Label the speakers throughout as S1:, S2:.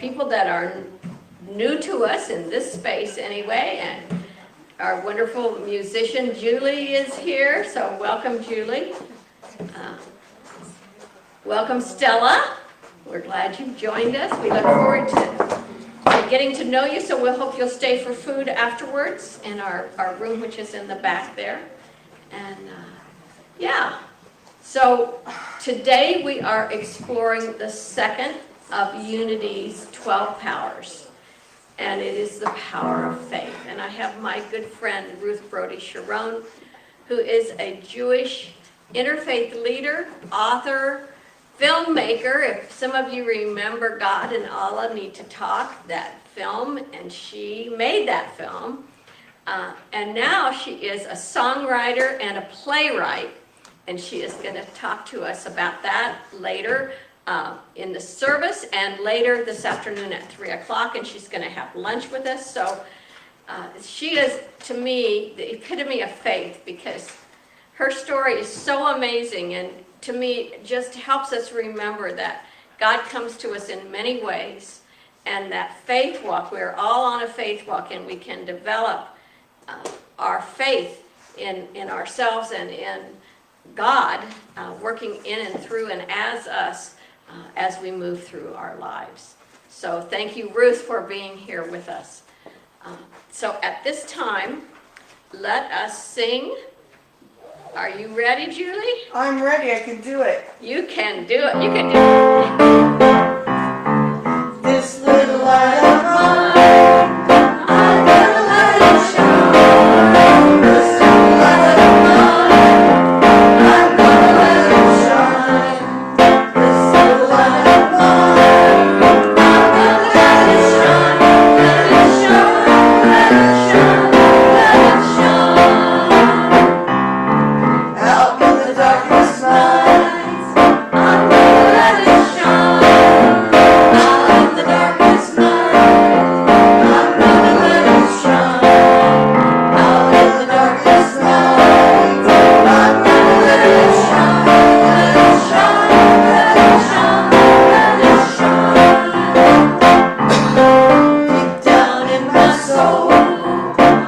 S1: people that are new to us in this space anyway, and our wonderful musician Julie is here, so welcome Julie. Welcome Stella. We're glad you've joined us. We look forward to getting to know you, so we'll hope you'll stay for food afterwards in our room, which is in the back there. And yeah, so today we are exploring the second of Unity's 12 powers, and it is the power of faith. And I have my good friend Ruth Brody Sharon, who is a Jewish interfaith leader, author, filmmaker. If some of you remember God and Allah Need to Talk, that film, and she made that film. And now she is a songwriter and a playwright, and she is going to talk to us about that later in the service and later this afternoon at 3 o'clock, and she's going to have lunch with us. So she is, to me, the epitome of faith, because her story is so amazing, and to me just helps us remember that God comes to us in many ways, and that faith walk, we're all on a faith walk, and we can develop our faith in ourselves and in God working in and through and as us as we move through our lives. So thank you, Ruth, for being here with us. So at this time, let us sing. Are you ready, Julie?
S2: I'm ready. I can do it.
S1: You can do it. You can do
S2: it. This little light of mine, I'm gonna let it shine. This little light of mine, I'm gonna let it shine. This little light of mine, I'm gonna let it shine. Let it shine, let it shine, let it shine. Out in the darkest night, I'm gonna let it shine. Out in the darkest night, I'm gonna let it shine. Out in the darkest night, I'm gonna let it shine. Let it shine, let it shine, let it shine. Deep down in my soul,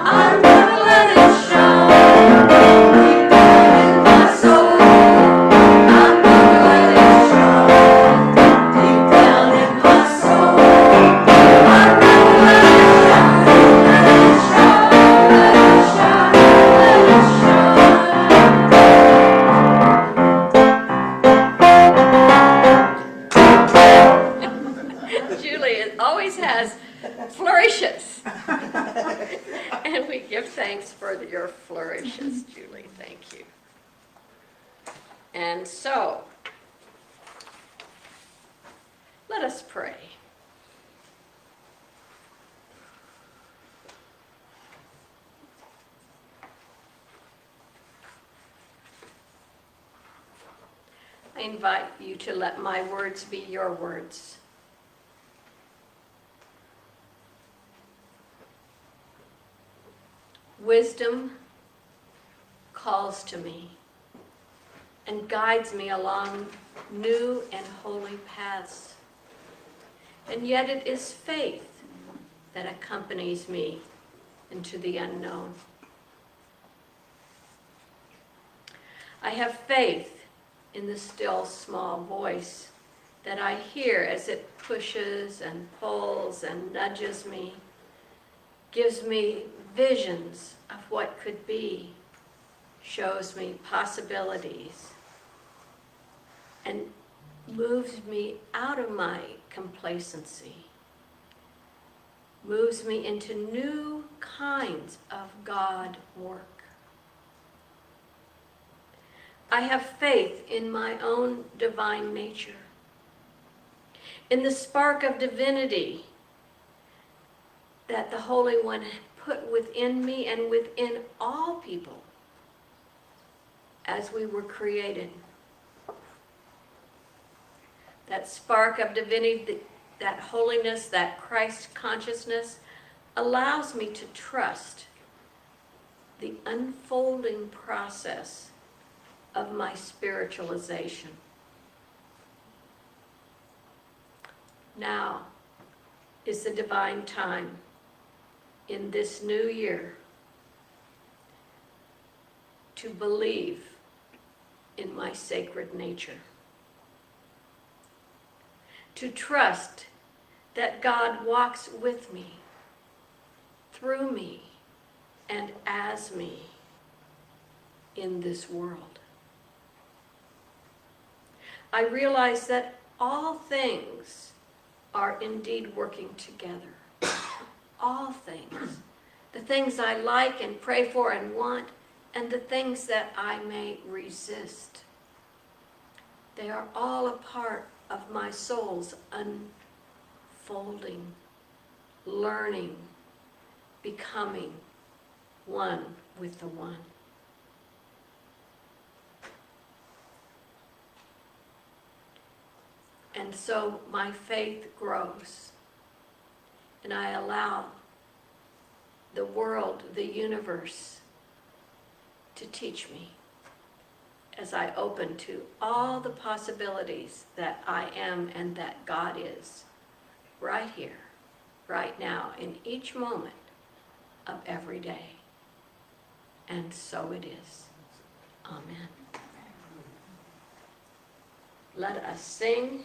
S2: I'm gonna let it shine. Deep down in my soul, I'm gonna let it shine. Deep down in my soul, I'm gonna let it shine. Let it shine, let it shine, let it
S1: it. Julie always has flourishes. And we give thanks for your flourishes, Julie. Thank you. And so, let us pray. I invite you to let my words be your words. Wisdom calls to me and guides me along new and holy paths. And yet it is faith that accompanies me into the unknown. I have faith in the still small voice that I hear as it pushes and pulls and nudges me, gives me visions of what could be, shows me possibilities, and moves me out of my complacency, moves me into new kinds of God work. I have faith in my own divine nature, in the spark of divinity that the Holy One put within me and within all people as we were created. That spark of divinity, that holiness, that Christ consciousness allows me to trust the unfolding process of my spiritualization. Now, is the divine time in this new year to believe in my sacred nature, to trust that God walks with me, through me, and as me in this world. I realize that all things are indeed working together. All things. The things I like and pray for and want, and the things that I may resist. They are all a part of my soul's unfolding, learning, becoming one with the one. And so my faith grows, and I allow the world, the universe, to teach me as I open to all the possibilities that I am and that God is, right here, right now, in each moment of every day. And so it is. Amen. Let us sing.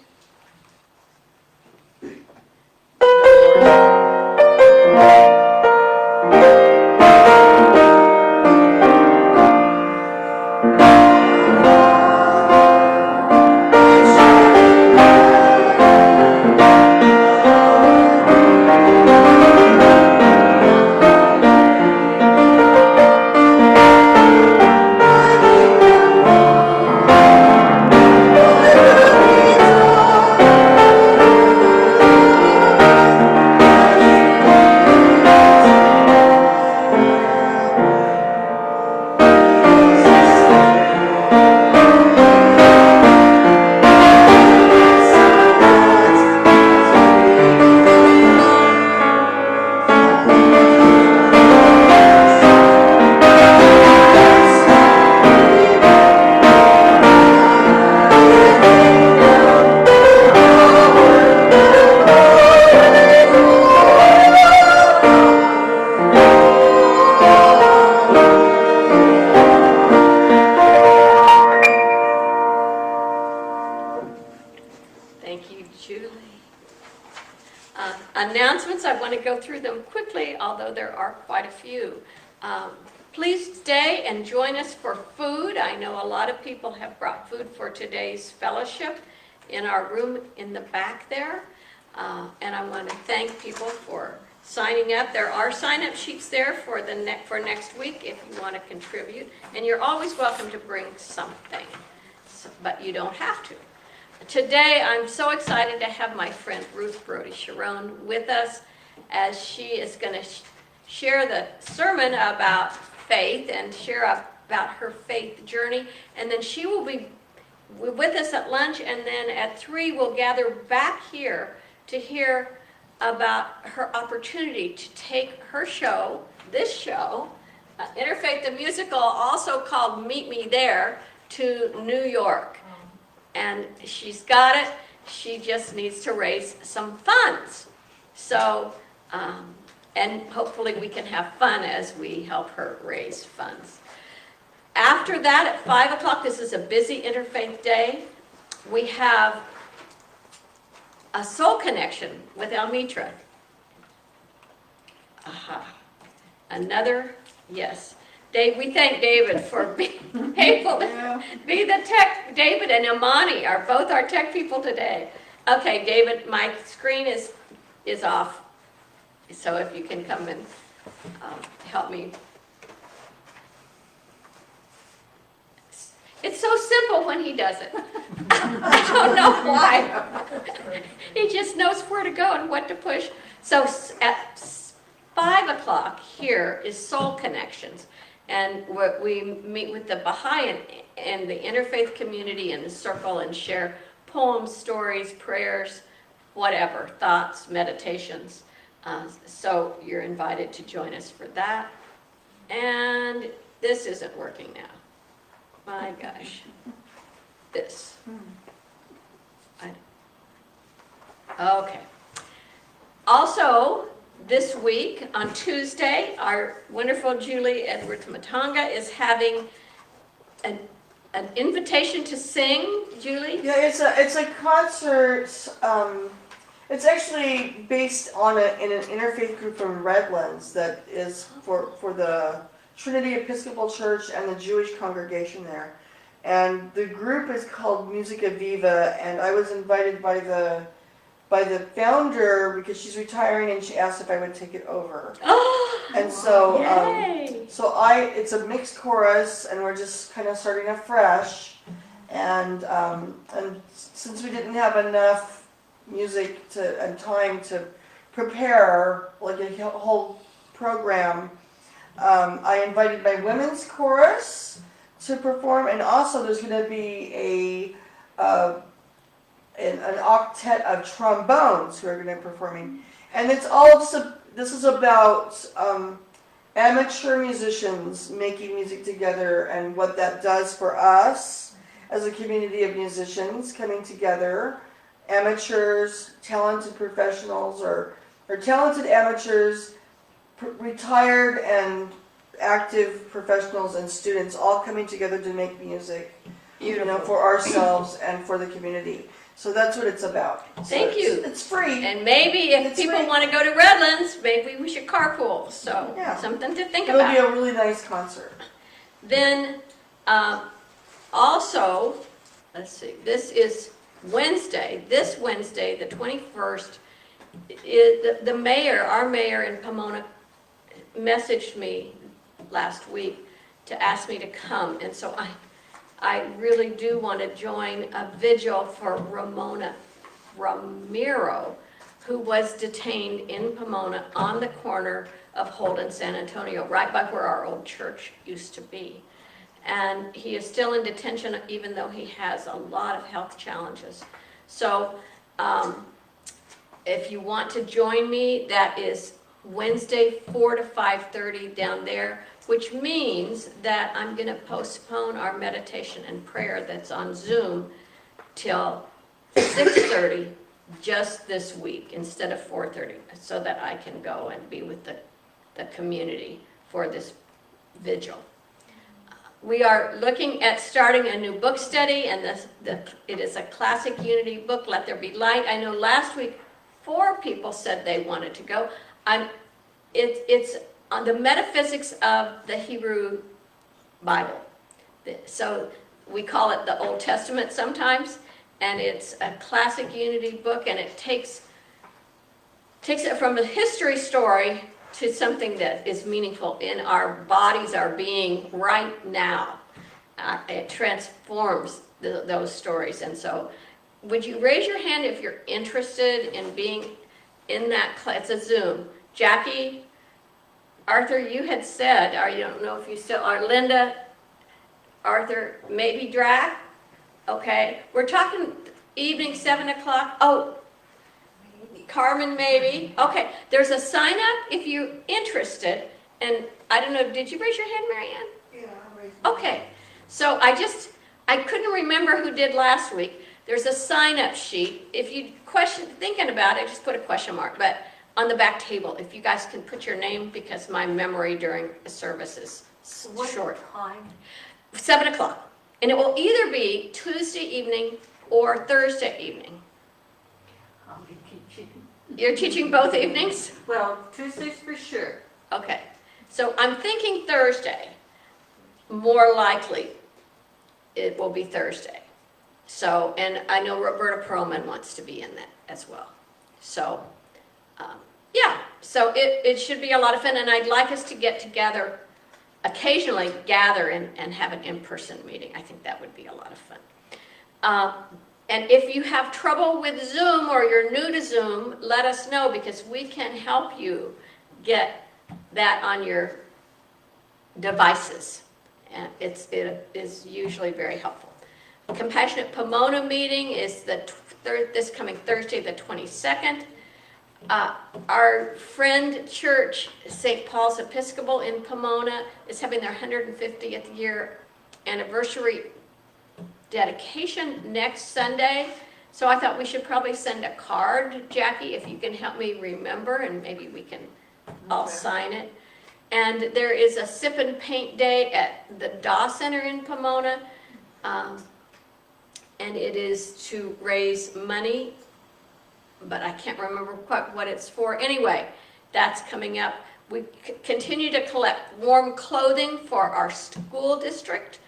S1: Announcements, I want to go through them quickly, although there are quite a few. Please stay and join us for food. I know a lot of people have brought food for today's fellowship in our room in the back there. And I want to thank people for signing up. There are sign-up sheets there for next week if you want to contribute. And you're always welcome to bring something, but you don't have to. Today, I'm so excited to have my friend Ruth Brody-Sharon with us as she is going to share the sermon about faith and share about her faith journey. And then she will be with us at lunch, and then at 3 we'll gather back here to hear about her opportunity to take her show, this show, Interfaith the Musical, also called Meet Me There, to New York. And she's got it. She just needs to raise some funds. So, and hopefully we can have fun as we help her raise funds. After that, at 5 o'clock, this is a busy interfaith day, we have a soul connection with Almitra. Another, yes. Dave, we thank David for being able to be the tech. David and Imani are both our tech people today. Okay, David, my screen is off, so if you can come and help me. It's so simple when he does it. I don't know why. He just knows where to go and what to push. So at 5 o'clock here is Soul Connections. And we meet with the Baha'i and the interfaith community in the circle and share poems, stories, prayers, whatever, thoughts, meditations. So you're invited to join us for that. And this isn't working now. My gosh. This. Okay. Also, this week, on Tuesday, our wonderful Julie Edwards Matanga is having an invitation to sing. Julie?
S2: Yeah, it's a concert. It's actually based on in an interfaith group from Redlands that is for the Trinity Episcopal Church and the Jewish congregation there. And the group is called Musica Viva, and I was invited by the founder because she's retiring, and she asked if I would take it over. And so,
S1: Yay.
S2: It's a mixed chorus, and we're just kind of starting afresh. And since we didn't have enough music and time to prepare like a whole program, I invited my women's chorus to perform, and also there's going to be an octet of trombones who are going to be performing. And it's this is about amateur musicians making music together and what that does for us as a community of musicians coming together. Amateurs, talented professionals, or talented amateurs, retired and active professionals and students all coming together to make music, for ourselves and for the community. So that's what it's about.
S1: Thank you.
S2: It's free.
S1: And maybe if people want to go to Redlands, maybe we should carpool. So something to think about.
S2: It'll be a really nice concert.
S1: Then also, let's see, this is Wednesday. This Wednesday, the 21st, the mayor, our mayor in Pomona, messaged me last week to ask me to come. And so I really do want to join a vigil for Ramiro, who was detained in Pomona on the corner of Holt and San Antonio, right by where our old church used to be. And he is still in detention, even though he has a lot of health challenges. So if you want to join me, that is Wednesday, 4 to 5:30 down there, which means that I'm going to postpone our meditation and prayer that's on Zoom till 6:30 just this week instead of 4:30, so that I can go and be with the community for this vigil. We are looking at starting a new book study, and it is a classic unity book, Let There Be Light. I know last week 4 people said they wanted to go. It's on the metaphysics of the Hebrew Bible. So we call it the Old Testament sometimes, and it's a classic unity book, and it takes it from a history story to something that is meaningful in our bodies, our being right now. It transforms those stories. And so would you raise your hand if you're interested in being in that class? It's a Zoom. Jackie, Arthur, you had said, or you don't know if you still are, Linda, Arthur, maybe Drac? Okay, we're talking evening, 7 o'clock. Oh, Carmen, maybe. Okay, there's a sign up if you're interested. And I don't know, did you raise your hand, Marianne?
S2: Yeah, I raised
S1: Okay, so I couldn't remember who did last week. There's a sign up sheet. If you thinking about it, just put a question mark. But on the back table, if you guys can put your name, because my memory during the service is short.
S3: What time?
S1: 7 o'clock. And it will either be Tuesday evening or Thursday evening.
S3: I'll be teaching.
S1: You're teaching both evenings?
S3: Well, Tuesdays for sure.
S1: Okay. So I'm thinking Thursday. More likely, it will be Thursday. So, and I know Roberta Perlman wants to be in that as well. So, yeah. So it should be a lot of fun, and I'd like us to get together, occasionally gather and have an in-person meeting. I think that would be a lot of fun. And if you have trouble with Zoom or you're new to Zoom, let us know, because we can help you get that on your devices. And it is usually very helpful. Compassionate Pomona meeting is this coming Thursday, the 22nd. Our friend church, St. Paul's Episcopal in Pomona, is having their 150th year anniversary dedication next Sunday. So I thought we should probably send a card, Jackie, if you can help me remember, and maybe we can all sign it. And there is a sip and paint day at the Daw Center in Pomona. And it is to raise money, but I can't remember quite what it's for. Anyway, that's coming up. We continue to collect warm clothing for our school district,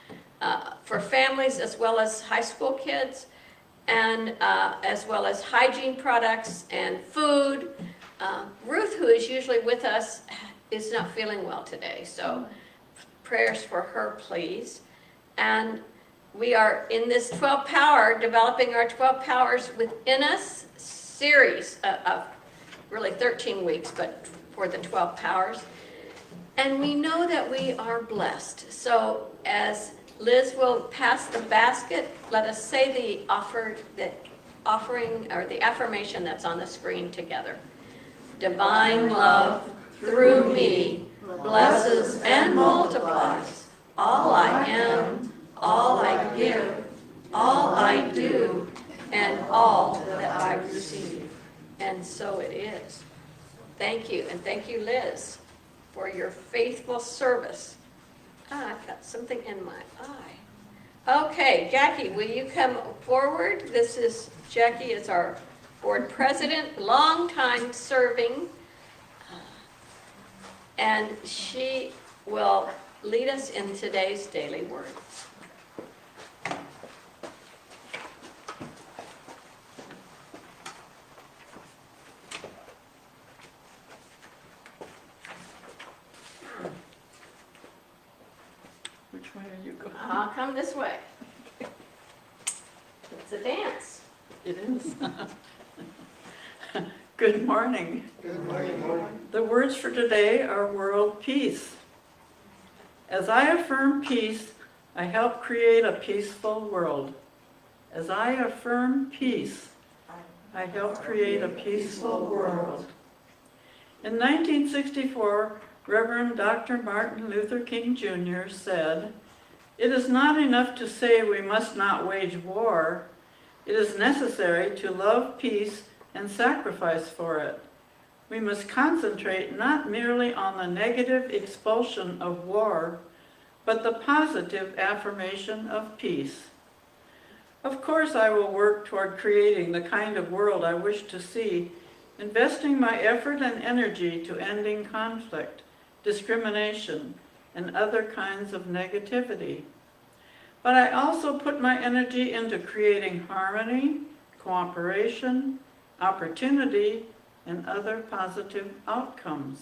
S1: for families as well as high school kids, and as well as hygiene products and food. Ruth, who is usually with us, is not feeling well today, so prayers for her, please. And we are in this 12 Power, developing our 12 Powers Within Us series of really 13 weeks, but for the 12 Powers. And we know that we are blessed. So as Liz will pass the basket, let us say the offering or the affirmation that's on the screen together. Divine love through me blesses and multiplies all I am, all I give, all I do, and all that I receive. And so it is. Thank you, and thank you, Liz, for your faithful service. I've got something in my eye. Okay, Jackie, will you come forward? This is, Jackie is our board president, long time serving, and she will lead us in today's daily word.
S4: Which way are you going?
S1: I'll come this way. It's a dance.
S4: It is. Good morning.
S2: Good morning.
S4: The words for today are world peace. As I affirm peace, I help create a peaceful world. As I affirm peace, I help create a peaceful world. In 1964, Reverend Dr. Martin Luther King Jr. said, "It is not enough to say we must not wage war. It is necessary to love peace and sacrifice for it. We must concentrate not merely on the negative expulsion of war, but the positive affirmation of peace. Of course, I will work toward creating the kind of world I wish to see, investing my effort and energy to ending conflict, discrimination, and other kinds of negativity. But I also put my energy into creating harmony, cooperation, opportunity, and other positive outcomes.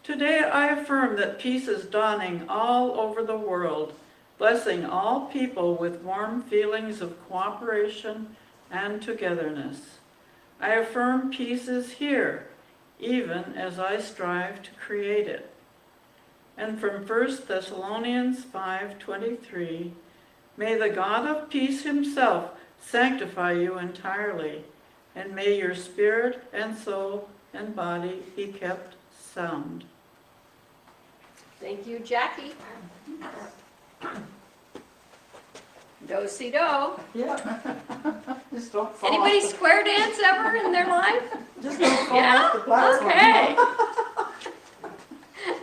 S4: Today I affirm that peace is dawning all over the world, blessing all people with warm feelings of cooperation and togetherness. I affirm peace is here, even as I strive to create it." And from 1 Thessalonians 5:23, "May the God of peace himself sanctify you entirely, and may your spirit and soul and body be kept sound."
S1: Thank you, Jackie. Do-si-do.
S2: Yeah. Just don't fall
S1: Anybody
S2: off
S1: square dance ever in their life?
S2: just don't fall
S1: Yeah?
S2: off the platform.
S1: Okay.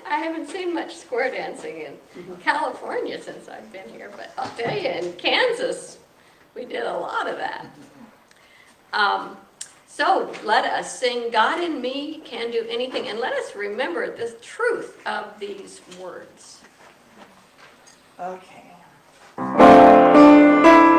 S1: I haven't seen much square dancing in California since I've been here, but I'll tell you, in Kansas, we did a lot of that. So let us sing, "God in me can do anything," and let us remember the truth of these words.
S2: Okay. Thank you.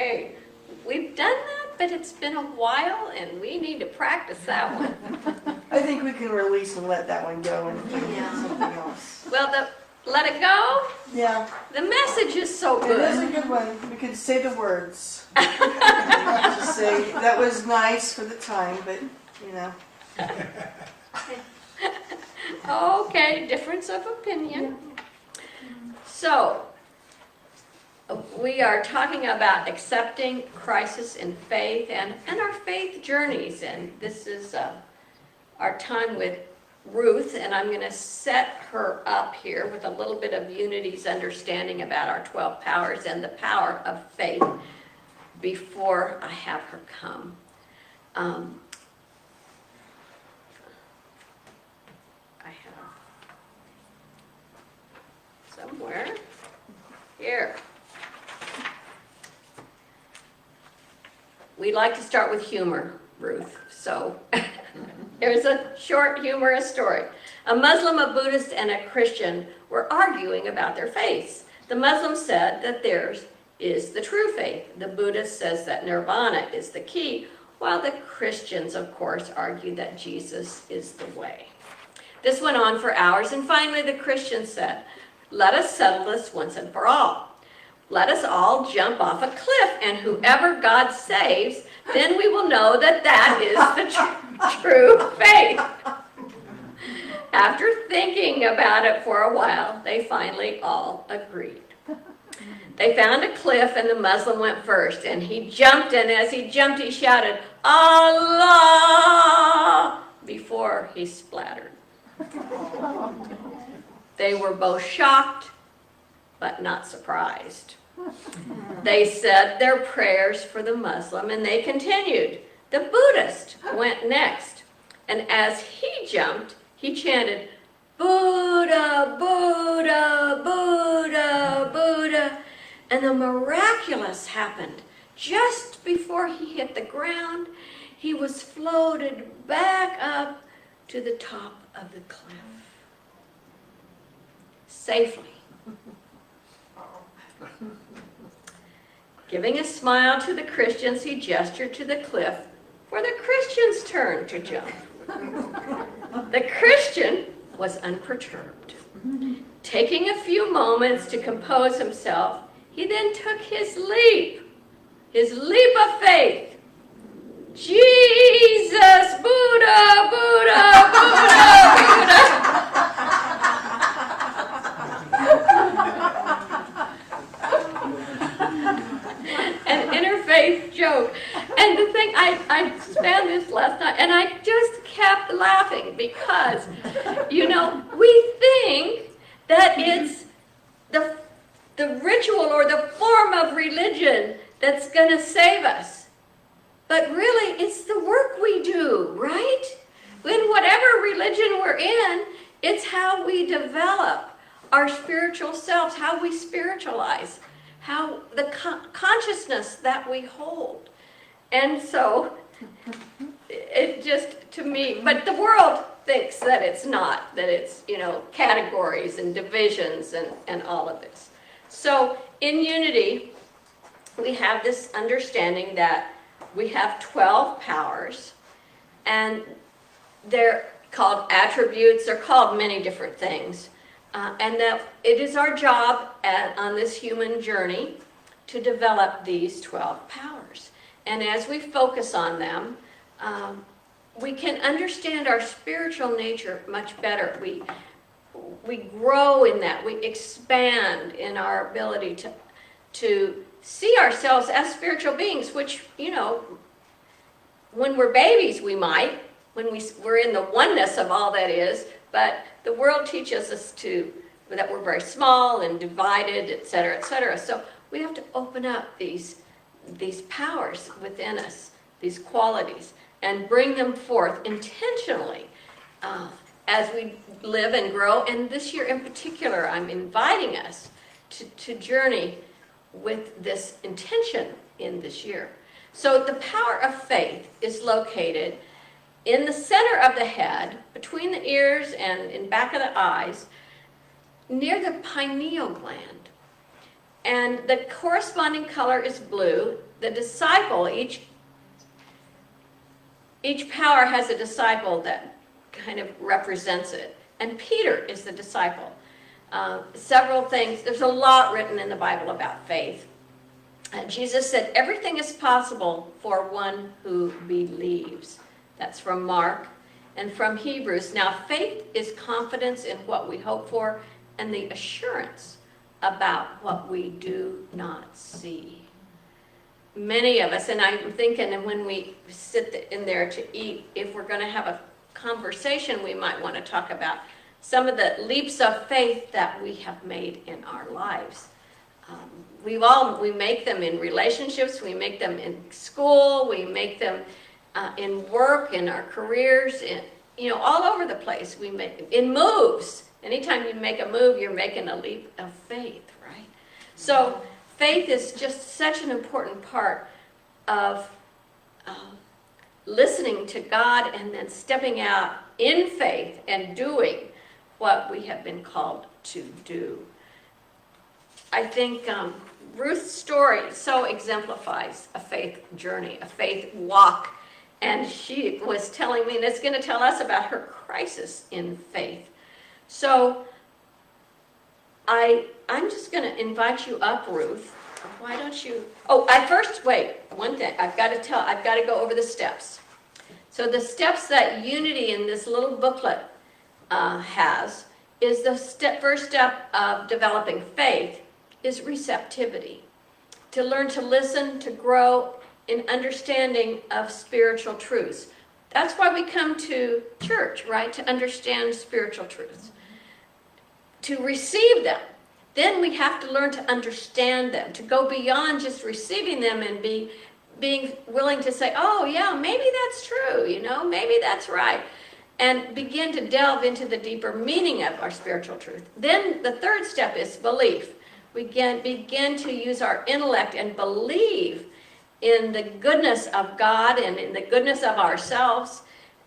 S1: Okay, we've done that, but it's been a while and we need to practice that one.
S2: I think we can release and let that one go and find something else.
S1: Well, let it go.
S2: Yeah,
S1: The message is so
S2: it is
S1: good.
S2: a good one. We could say the words. Just say, that was nice for the time, but, you know.
S1: Okay, difference of opinion. So, we are talking about accepting crisis in faith and our faith journeys. And this is our time with Ruth, and I'm going to set her up here with a little bit of Unity's understanding about our 12 powers and the power of faith before I have her come. I have somewhere here. We like to start with humor, Ruth, so here's a short humorous story. A Muslim, a Buddhist, and a Christian were arguing about their faiths. The Muslim said that theirs is the true faith. The Buddhist says that nirvana is the key, while the Christians, of course, argue that Jesus is the way. This went on for hours, and finally the Christian said, "Let us settle this once and for all. Let us all jump off a cliff, and whoever God saves, then we will know that that is the true faith." After thinking about it for a while, they finally all agreed. They found a cliff, and the Muslim went first, and he jumped, and as he jumped, he shouted, "Allah!" before he splattered. They were both shocked, but not surprised. They said their prayers for the Muslim, and they continued. The Buddhist went next, and as he jumped, he chanted, "Buddha, Buddha, Buddha, Buddha," and the miraculous happened. Just before he hit the ground, he was floated back up to the top of the cliff, safely. Giving a smile to the Christians, he gestured to the cliff for the Christian's turn to jump. The Christian was unperturbed. Taking a few moments to compose himself, he then took his leap of faith. "Jesus, Buddha, Buddha, Buddha, Buddha." An interfaith joke. And the thing, I found this last night, and I just kept laughing because, we think that it's the ritual or the form of religion that's going to save us. But really, it's the work we do, right? In whatever religion we're in, it's how we develop our spiritual selves, how we spiritualize, how the consciousness that we hold. And so, it just, to me, but the world thinks that it's not, that it's, categories and divisions and all of this. So, in Unity, we have this understanding that we have 12 powers, and they're called attributes, they're called many different things. And that it is our job on this human journey to develop these 12 powers. And as we focus on them, we can understand our spiritual nature much better. We grow in that. We expand in our ability to see ourselves as spiritual beings, which, when we're babies we might, when we're in the oneness of all that is, but the world teaches us that we're very small and divided, et cetera, et cetera. So we have to open up these powers within us, these qualities, and bring them forth intentionally as we live and grow. And this year in particular, I'm inviting us to journey with this intention in this year. So the power of faith is located in the center of the head, between the ears and in back of the eyes, near the pineal gland. And the corresponding color is blue, the disciple, each power has a disciple that kind of represents it. And Peter is the disciple. Several things, there's a lot written in the Bible about faith. Jesus said, everything is possible for one who believes. That's from Mark and from Hebrews. Now, faith is confidence in what we hope for and the assurance about what we do not see. Many of us, and I'm thinking, and when we sit in there to eat, if we're going to have a conversation, we might want to talk about some of the leaps of faith that we have made in our lives. We make them in relationships, we make them in school, we make them in work, in our careers, all over the place. We make in moves. Anytime you make a move, you're making a leap of faith, right? So faith is just such an important part of listening to God and then stepping out in faith and doing what we have been called to do. I think Ruth's story so exemplifies a faith journey, a faith walk. And she was telling me, and it's going to tell us about her crisis in faith. So I'm just going to invite you up, Ruth. Why don't you? Oh, one thing. I've got to go over the steps. So the steps that Unity in this little booklet has is the first step of developing faith is receptivity. To learn to listen, to grow in understanding of spiritual truths. That's why we come to church, right? To understand spiritual truths. To receive them. Then we have to learn to understand them, to go beyond just receiving them and being willing to say, oh yeah, maybe that's true, maybe that's right. And begin to delve into the deeper meaning of our spiritual truth. Then the third step is belief. We begin to use our intellect and believe in the goodness of God and in the goodness of ourselves.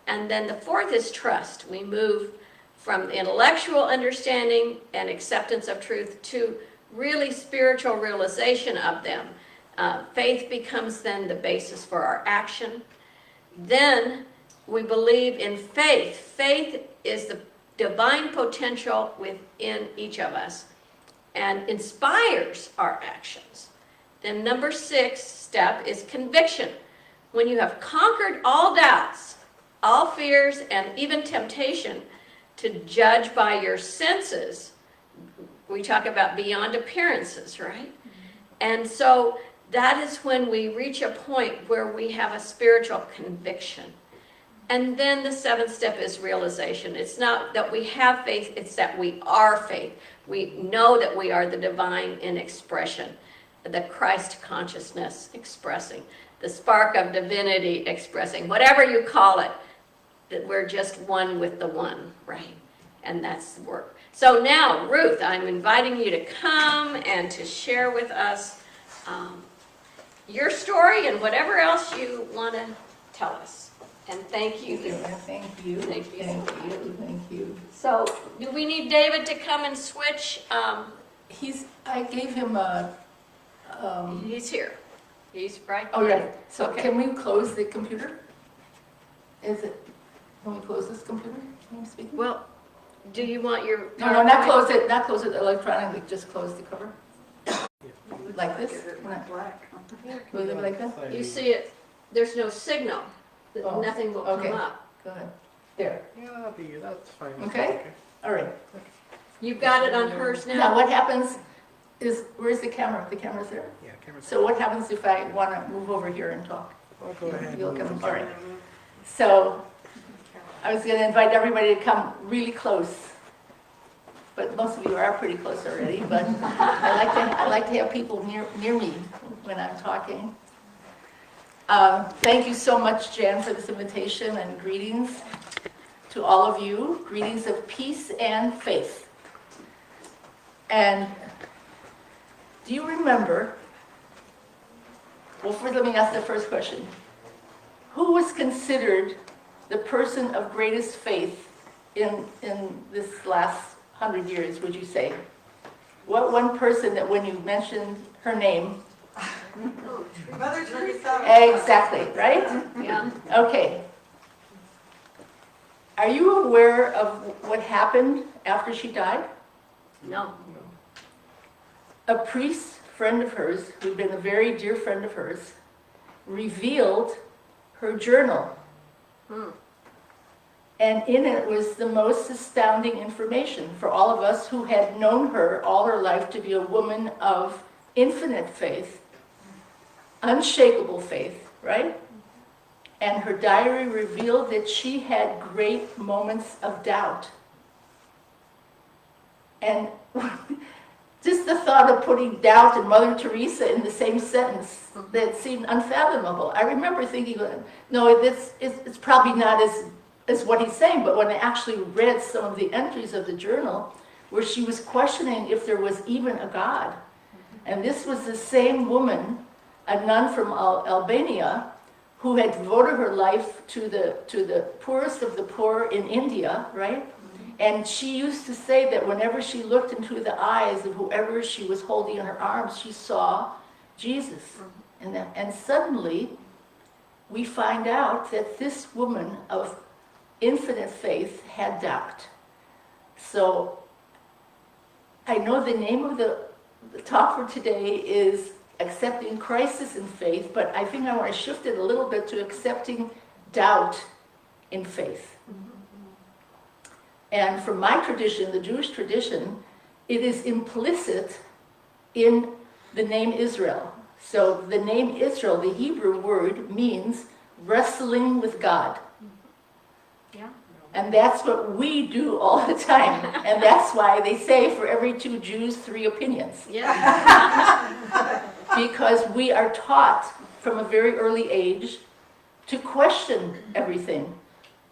S1: And then the fourth is trust. We move from intellectual understanding and acceptance of truth to really spiritual realization of them. Faith becomes then the basis for our action. Then we believe in faith. Faith is the divine potential within each of us and inspires our actions. Then number 6 step is conviction. When you have conquered all doubts, all fears, and even temptation to judge by your senses, we talk about beyond appearances, right? And so that is when we reach a point where we have a spiritual conviction. And then the 7th step is realization. It's not that we have faith, it's that we are faith. We know that we are the divine in expression, the Christ consciousness expressing, the spark of divinity expressing, whatever you call it, that we're just one with the one, right? And that's the work. So now, Ruth, I'm inviting you to come and to share with us your story and whatever else you want to tell us. And thank you.
S2: Thank you.
S1: Thank you.
S2: Thank you.
S1: So, do we need David to come and switch?
S2: I gave him a.
S1: He's here. He's right.
S2: Oh yeah. So
S1: Okay.
S2: can we close the computer? Can we close this computer? Can you speak?
S1: Well, do you want your?
S2: No, not close it. Not close it electronically. Just close the cover. Like this. Will it be like that?
S1: You see it? There's no signal.
S2: Oh,
S1: Nothing will
S2: okay.
S1: come up.
S2: Go ahead. There.
S5: Yeah, that's fine.
S2: Okay. All right.
S1: You've got it on hers now.
S2: Now what happens is, where's the camera? The camera's there.
S5: Yeah, camera's.
S2: So what happens if I want to move over here and talk?
S5: Oh, go ahead.
S2: You'll come. All right. So I was going to invite everybody to come really close, but most of you are pretty close already. But I like to have people near me when I'm talking. Thank you so much, Jan, for this invitation, and greetings to all of you. Greetings of peace and faith. And do you remember, let me ask the first question. Who was considered the person of greatest faith in this last 100 years, would you say? What one person that when you mentioned her name, Mother Teresa.
S6: Exactly, right?
S1: Yeah.
S6: Okay. Are you aware of what happened after she died?
S1: No.
S6: A priest friend of hers, who'd been a very dear friend of hers, revealed her journal. And in it was the most astounding information for all of us who had known her all her life to be a woman of infinite faith, unshakable faith, right? And her diary revealed that she had great moments of doubt. And just the thought of putting doubt and Mother Teresa in the same sentence, that seemed unfathomable. I remember thinking, no, it's probably not as what he's saying, but when I actually read some of the entries of the journal, where she was questioning if there was even a God. And this was the same woman, a nun from Albania, who had devoted her life to the poorest of the poor in India, right? And she used to say that whenever she looked into the eyes of whoever she was holding in her arms, she saw Jesus. And suddenly, we find out that this woman of infinite faith had doubt. So, I know the name of the talk for today is Accepting Crisis in Faith, but I think I want to shift it a little bit to accepting doubt in faith. And from my tradition, the Jewish tradition, it is implicit in the name Israel. So the name Israel, the Hebrew word, means wrestling with God.
S1: Yeah.
S6: And that's what we do all the time. And that's why they say for every 2 Jews, 3 opinions.
S1: Yeah.
S6: Because we are taught from a very early age to question everything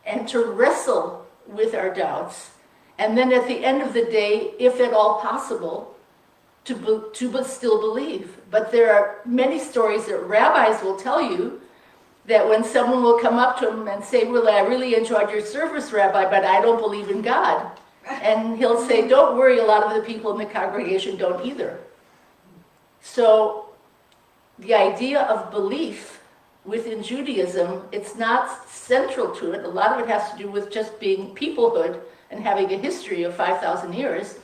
S6: and to wrestle with our doubts. And then at the end of the day, if at all possible, to still believe. But there are many stories that rabbis will tell you that when someone will come up to him and say, well, I really enjoyed your service, Rabbi, but I don't believe in God. And he'll say, don't worry, a lot of the people in the congregation don't either. So the idea of belief within Judaism, it's not central to it. A lot of it has to do with just being peoplehood and having a history of 5,000 years.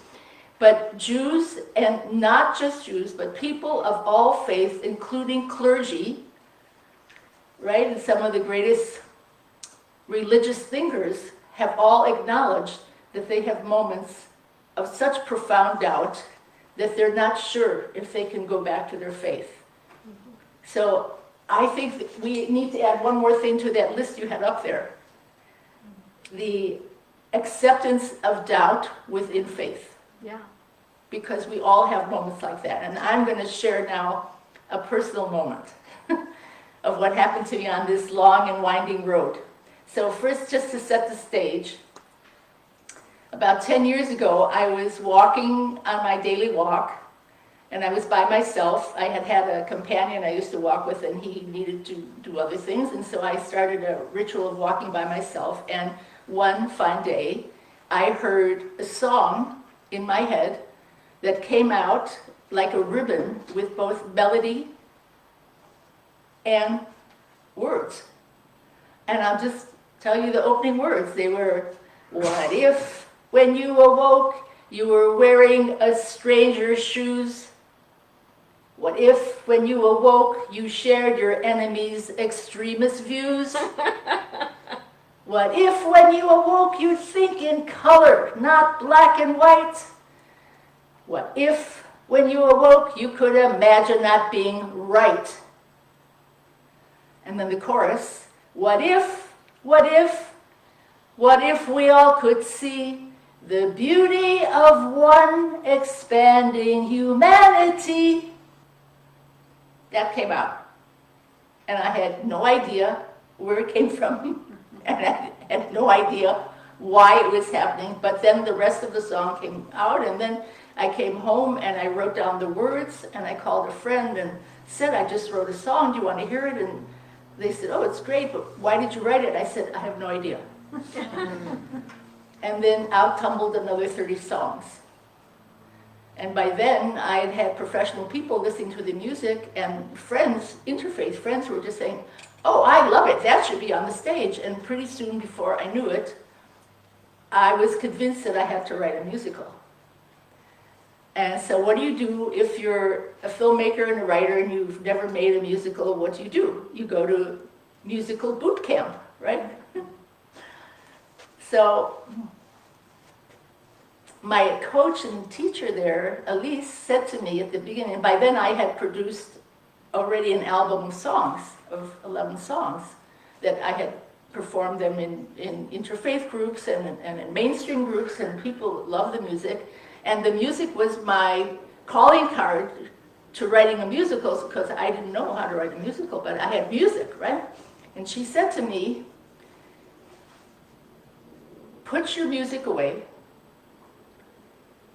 S6: But Jews, and not just Jews, but people of all faiths, including clergy, right, and some of the greatest religious thinkers have all acknowledged that they have moments of such profound doubt that they're not sure if they can go back to their faith. So I think that we need to add one more thing to that list you had up there. The acceptance of doubt within faith.
S1: Yeah.
S6: Because we all have moments like that. And I'm going to share now a personal moment of what happened to me on this long and winding road. So first, just to set the stage, about 10 years ago, I was walking on my daily walk, and I was by myself. I had a companion I used to walk with, and he needed to do other things, and so I started a ritual of walking by myself, and one fine day, I heard a song in my head that came out like a ribbon with both melody and words. And I'll just tell you the opening words. They were, what if when you awoke you were wearing a stranger's shoes? What if when you awoke you shared your enemy's extremist views? What if when you awoke you'd think in color, not black and white? What if when you awoke you could imagine that being right? And then the chorus, what if we all could see the beauty of one expanding humanity? That came out. And I had no idea where it came from. And I had no idea why it was happening. But then the rest of the song came out, and then I came home and I wrote down the words, and I called a friend and said, I just wrote a song, do you want to hear it? And they said, oh, it's great, but why did you write it? I said, I have no idea. And then out tumbled another 30 songs. And by then, I had had professional people listening to the music, and friends, interfaith friends, were just saying, "Oh, I love it, that should be on the stage." And pretty soon, before I knew it, I was convinced that I had to write a musical. And so what do you do if you're a filmmaker and a writer and you've never made a musical? What do? You go to musical boot camp, right? So my coach and teacher there, Elise, said to me at the beginning, and by then I had produced already an album of songs, of 11 songs, that I had performed them in interfaith groups and in mainstream groups, and people loved the music. And the music was my calling card to writing a musical, because I didn't know how to write a musical, but I had music, right? And she said to me, "Put your music away.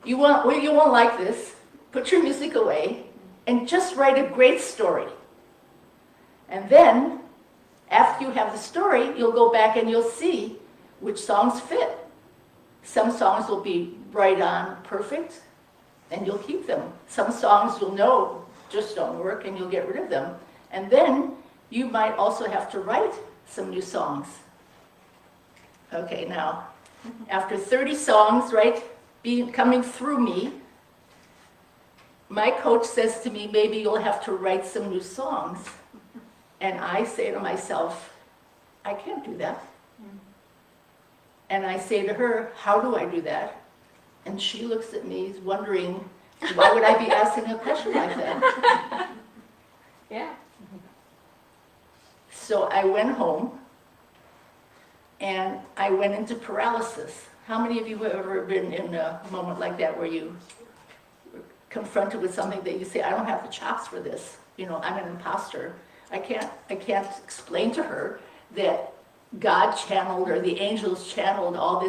S6: You won't like this. Put your music away and just write a great story. And then, after you have the story, you'll go back and you'll see which songs fit. Some songs will be right on perfect, and you'll keep them. Some songs you'll know just don't work, and you'll get rid of them. And then you might also have to write some new songs." Okay, now, after 30 songs, right, coming through me, my coach says to me, "Maybe you'll have to write some new songs." And I say to myself, "I can't do that." And I say to her, "How do I do that?" And she looks at me wondering, why would I be asking a question like that?
S1: Yeah.
S6: So I went home and I went into paralysis. How many of you have ever been in a moment like that where you were confronted with something that you say, "I don't have the chops for this. You know, I'm an imposter. I can't explain to her that God channeled or the angels channeled all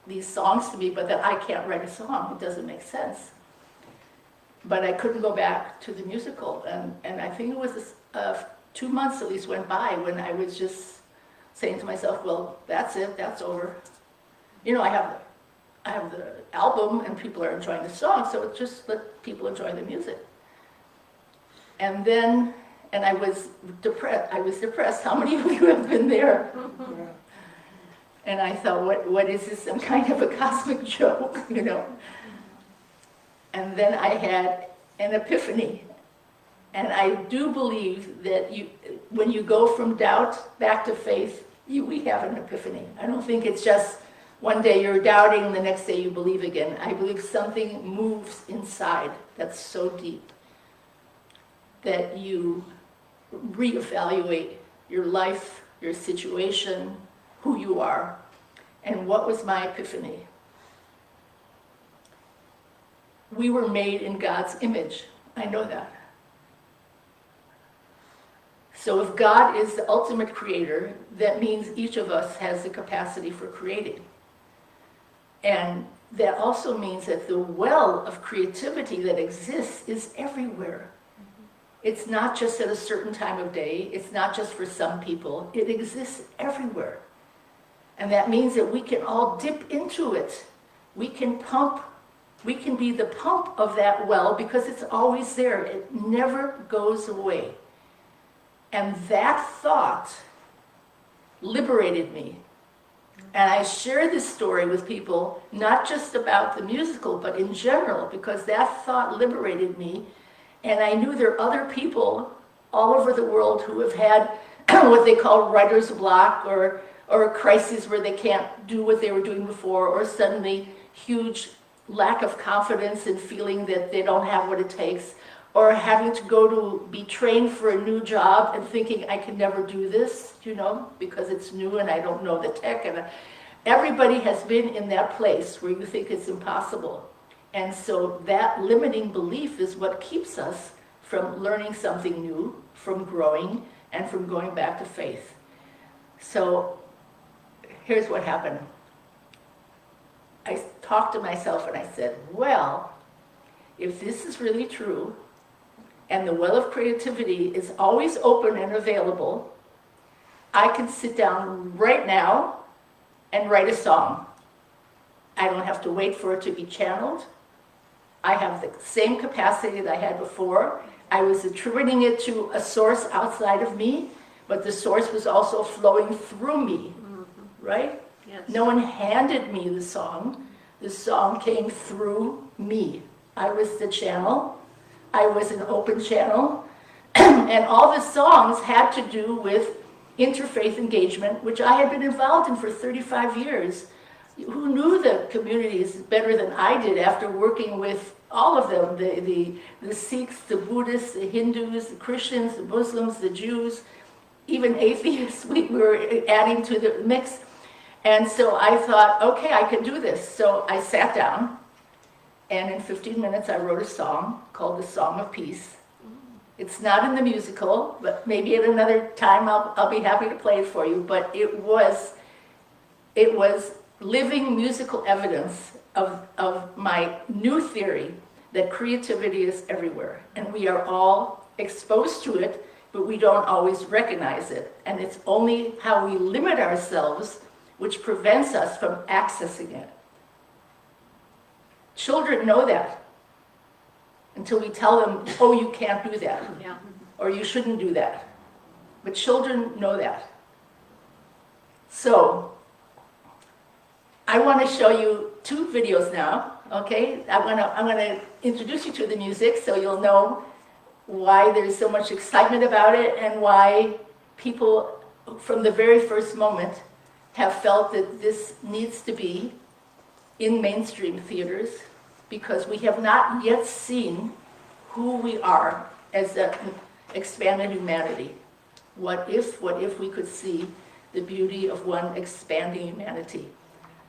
S6: these songs to me, but that I can't write a song. It doesn't make sense." But I couldn't go back to the musical, and I think it was 2 months at least went by when I was just saying to myself, "Well, that's it. That's over. You know, I have the album, and people are enjoying the song, so just let people enjoy the music." And then, and I was depressed. How many of you have been there? And I thought, what is this, some kind of a cosmic joke, you know? And then I had an epiphany. And I do believe that when you go from doubt back to faith, we have an epiphany. I don't think it's just one day you're doubting and the next day you believe again. I believe something moves inside that's so deep that you reevaluate your life, your situation, who you are. And what was my epiphany? We were made in God's image. I know that. So if God is the ultimate creator, that means each of us has the capacity for creating. And that also means that the well of creativity that exists is everywhere. It's not just at a certain time of day. It's not just for some people. It exists everywhere. And that means that we can all dip into it. We can be the pump of that well because it's always there. It never goes away. And that thought liberated me. And I share this story with people, not just about the musical, but in general, because that thought liberated me. And I knew there are other people all over the world who have had what they call writer's block, or a crisis where they can't do what they were doing before, or suddenly huge lack of confidence and feeling that they don't have what it takes, or having to go to be trained for a new job and thinking, "I can never do this, you know, because it's new and I don't know the tech." And everybody has been in that place where you think it's impossible. And so that limiting belief is what keeps us from learning something new, from growing, and from going back to faith. So here's what happened. I talked to myself and I said, well, if this is really true, and the well of creativity is always open and available, I can sit down right now and write a song. I don't have to wait for it to be channeled. I have the same capacity that I had before. I was attributing it to a source outside of me, but the source was also flowing through me, right?
S1: Yes.
S6: No one handed me the song. The song came through me. I was the channel. I was an open channel. And all the songs had to do with interfaith engagement, which I had been involved in for 35 years. Who knew the communities better than I did after working with all of them, the Sikhs, the Buddhists, the Hindus, the Christians, the Muslims, the Jews, even atheists we were adding to the mix. And so I thought, okay, I can do this. So I sat down, and in 15 minutes I wrote a song called The Song of Peace. It's not in the musical, but maybe at another time I'll be happy to play it for you. But it was living musical evidence of my new theory that creativity is everywhere. And we are all exposed to it, but we don't always recognize it. And it's only how we limit ourselves which prevents us from accessing it. Children know that until we tell them, oh, you can't do that,
S1: Yeah.
S6: or you shouldn't do that. But children know that. So, I want to show you 2 videos now, okay? I'm gonna introduce you to the music so you'll know why there's so much excitement about it and why people from the very first moment have felt that this needs to be in mainstream theaters, because we have not yet seen who we are as an expanded humanity. What if we could see the beauty of one expanding humanity?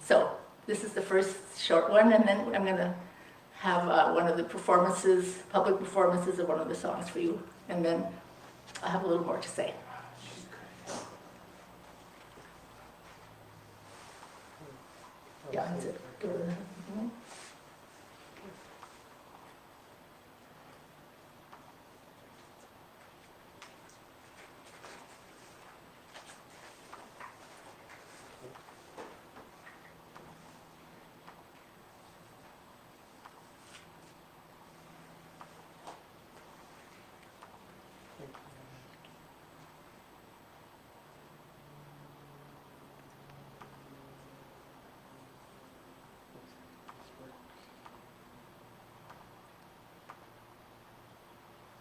S6: So this is the first short one, and then I'm going to have one of the performances, public performances of one of the songs for you, and then I'll have a little more to say. Yeah, that's it.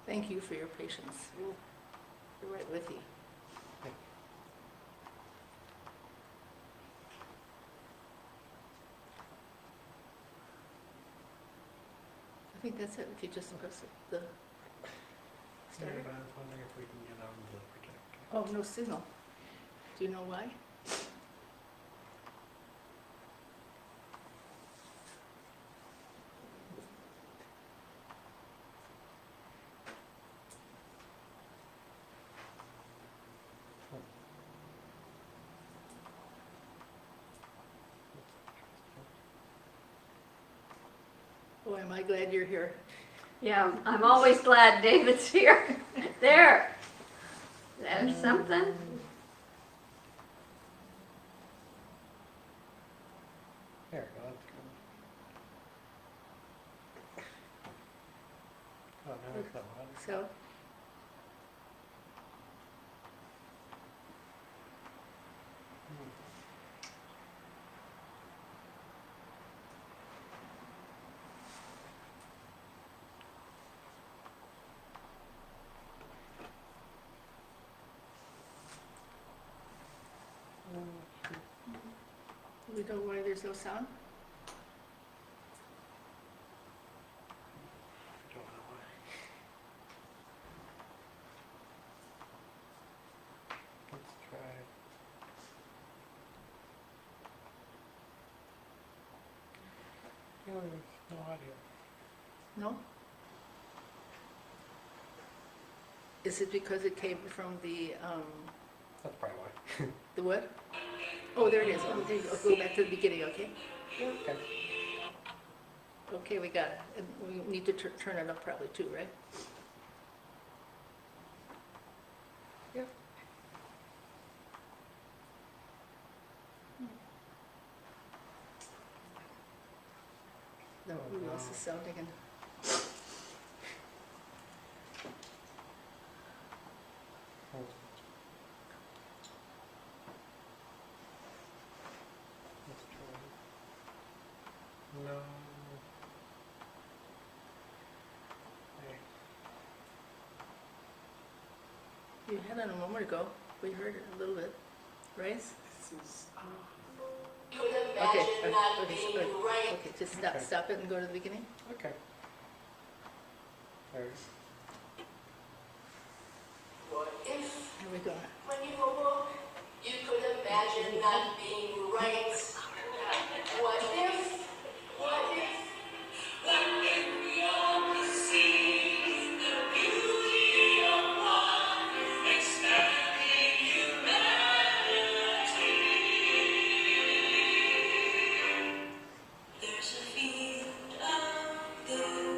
S6: Thank you for your patience. We're right with you. I think that's it. If you just press the
S5: Yeah,
S6: start.
S5: but I was wondering if we can get on the projector.
S6: Oh, no signal. Do you know why? Oh, am I glad you're here.
S1: Yeah, I'm always glad David's here. There. There's something.
S5: There we go, that's good. Oh, now it's not loud.
S6: So, we know why there's no sound?
S5: Don't know why. Let's try. No, there's no audio.
S6: No? Is it because it came from the
S5: That's probably why.
S6: the what? Oh, there it is. Oh, there you go. Go back to the beginning, okay?
S5: Okay.
S6: Okay, we got it. And we need to turn it up probably too, right?
S5: Yep.
S6: No, we else is sounding in.
S5: Hold. Let's try. No. Hey.
S6: You had it a moment ago. We heard it a little bit. Right?
S5: This is.
S6: Okay, okay, just stop,
S5: Okay.
S6: stop it and go to the beginning.
S5: Okay. There.
S7: What if,
S6: Here we go.
S7: when you awoke, you could imagine not being right? What if, what if, what if we all could see the beauty of one expanding humanity? There's a field out there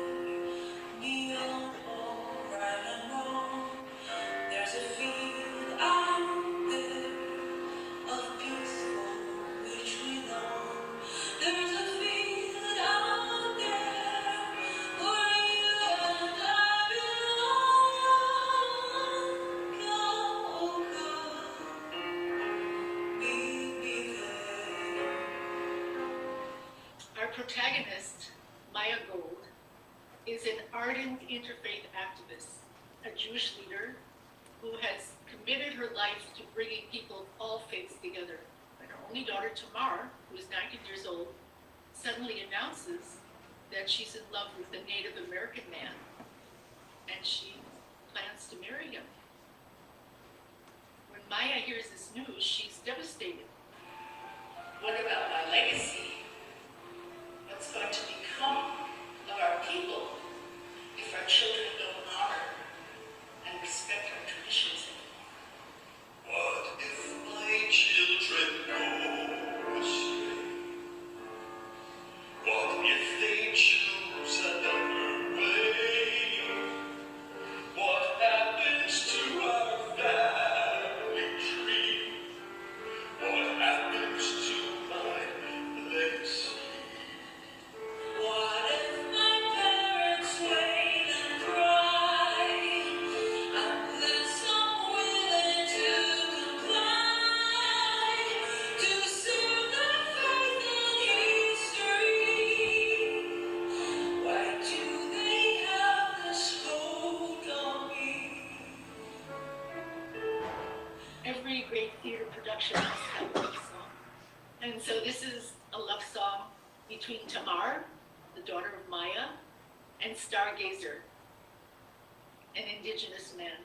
S7: beyond all right and wrong. There's a field out there of peaceful which we long. There's a field out there where you and I belong. Go, go, be there.
S8: Our protagonist, Maya Gold, is an ardent interfaith activist, a Jewish leader who has committed her life to bringing people of all faiths together. And her only daughter, Tamar, who is 19 years old, suddenly announces that she's in love with a Native American man, and she plans to marry him. When Maya hears this news, she's devastated.
S7: What about my legacy? What's going to become of our people if our children don't honor and respect our traditions anymore? What if my children go astray? What if they choose another way? What happens to our family tree? What happens to my legacy? What if my parents wait and cry unless I'm willing to comply to serve their faith and history? Why do they have this hold on me?
S8: Every great theater production must have a love song. And so this is a love song between Tamar, the daughter of Maya, and Stargazer, an indigenous man